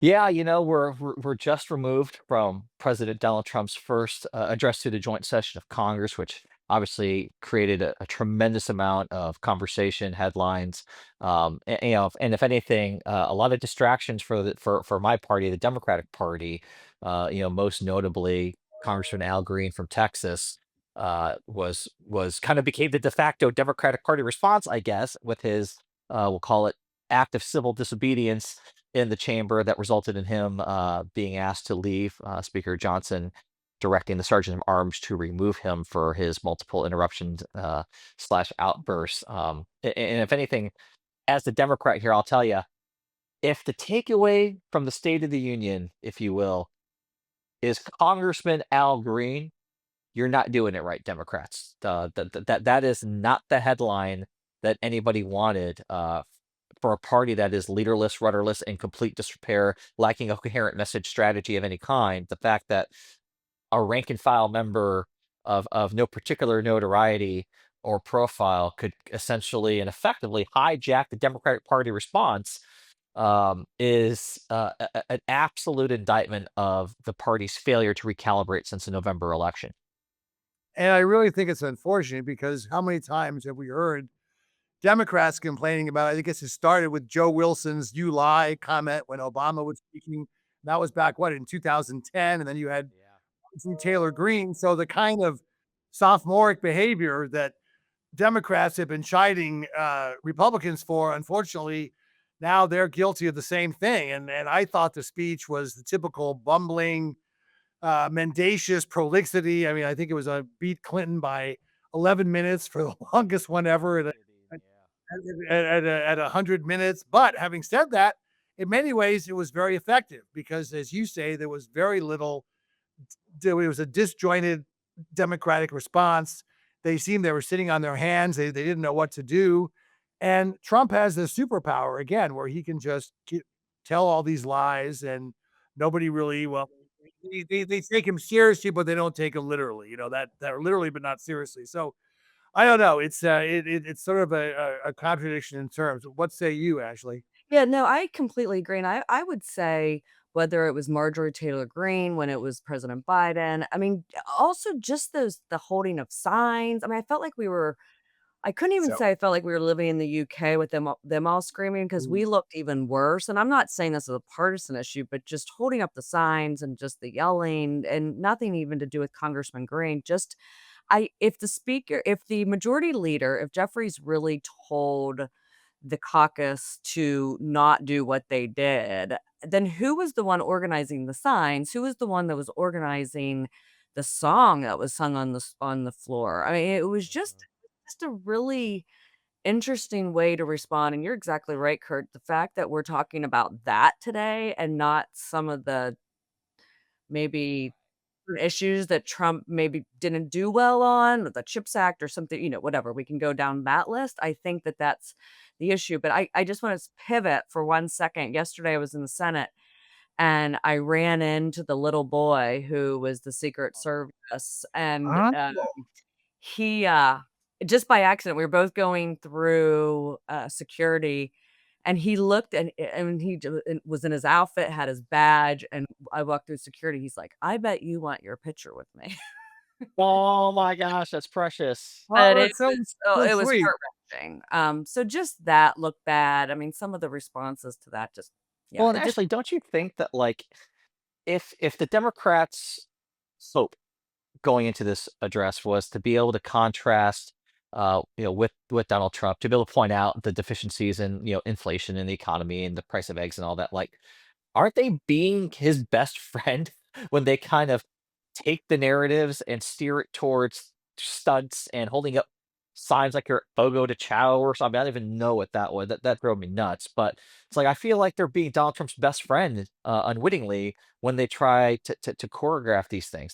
Yeah, we're just removed from President Donald Trump's first address to the joint session of Congress, which obviously created a tremendous amount of conversation, headlines, and if anything, a lot of distractions for for my party, the Democratic Party. Most notably, Congressman Al Green from Texas was kind of became the de facto Democratic Party response, I guess, with his we'll call it act of civil disobedience in the chamber that resulted in him being asked to leave. Speaker Johnson directing the Sergeant of Arms to remove him for his multiple interruptions slash outbursts. And if anything, as the Democrat here, I'll tell you, if the takeaway from the State of the Union, if you will, is Congressman Al Green, you're not doing it right, Democrats. That is not the headline that anybody wanted for a party that is leaderless, rudderless, in complete disrepair, lacking a coherent message strategy of any kind. The fact that a rank and file member of no particular notoriety or profile could essentially and effectively hijack the Democratic Party response is an absolute indictment of the party's failure to recalibrate since the November election. And I really think it's unfortunate because how many times have we heard Democrats complaining about, I guess it started with Joe Wilson's "You lie" comment when Obama was speaking. That was back, what, in 2010, and then you had Yeah. Taylor Greene. So the kind of sophomoric behavior that Democrats have been chiding Republicans for, unfortunately, now they're guilty of the same thing. And I thought the speech was the typical bumbling, mendacious prolixity. I mean, I think it was beat Clinton by 11 minutes for the longest one ever at 100 minutes. But having said that, in many ways, it was very effective because, as you say, there was very little. It was a disjointed Democratic response. They seemed they were sitting on their hands. They didn't know what to do. And Trump has this superpower again, where he can just tell all these lies, and nobody really, well, they take him seriously, but they don't take him literally. That literally, but not seriously. So I don't know. It's sort of a contradiction in terms. What say you, Ashley? Yeah, no, I completely agree, and I would say whether it was Marjorie Taylor Greene, when it was President Biden, I mean, also just the holding of signs. I mean, I felt like we were I couldn't even So say I felt like we were living in the UK with them all screaming because mm, we looked even worse, and I'm not saying this is a partisan issue, but just holding up the signs and just the yelling and nothing even to do with Congressman Green, just I if the majority leader, if Jeffries really told the caucus to not do what they did, then who was the one organizing the signs? Who was the one that was organizing the song that was sung on the floor? I mean, it was just a really interesting way to respond, and you're exactly right, Kurt. The fact that we're talking about that today and not some of the maybe issues that Trump maybe didn't do well on, the CHIPS Act or something, whatever, we can go down that list. I think that that's the issue, but I just wanna pivot for 1 second. Yesterday, I was in the Senate, and I ran into the little boy who was the Secret Service, and, uh-huh. he, just by accident, we were both going through, security, and he looked and he j and was in his outfit, had his badge, and I walked through security, he's like, "I bet you want your picture with me." Oh my gosh, that's precious. Oh, But it that's so was oh, so it was sweet. heart-wrenching. So just that looked bad. I mean, some of the responses to that just yeah, Well, and it just actually, don't you think that like if the Democrats' hope going into this address was to be able to contrast, with Donald Trump, to be able to point out the deficiencies in, inflation in the economy and the price of eggs and all that, like, aren't they being his best friend when they kind of take the narratives and steer it towards stunts and holding up signs like you're Fogo de Chao or something? I don't even know what that was. That drove me nuts. But it's like I feel like they're being Donald Trump's best friend unwittingly when they try to choreograph these things.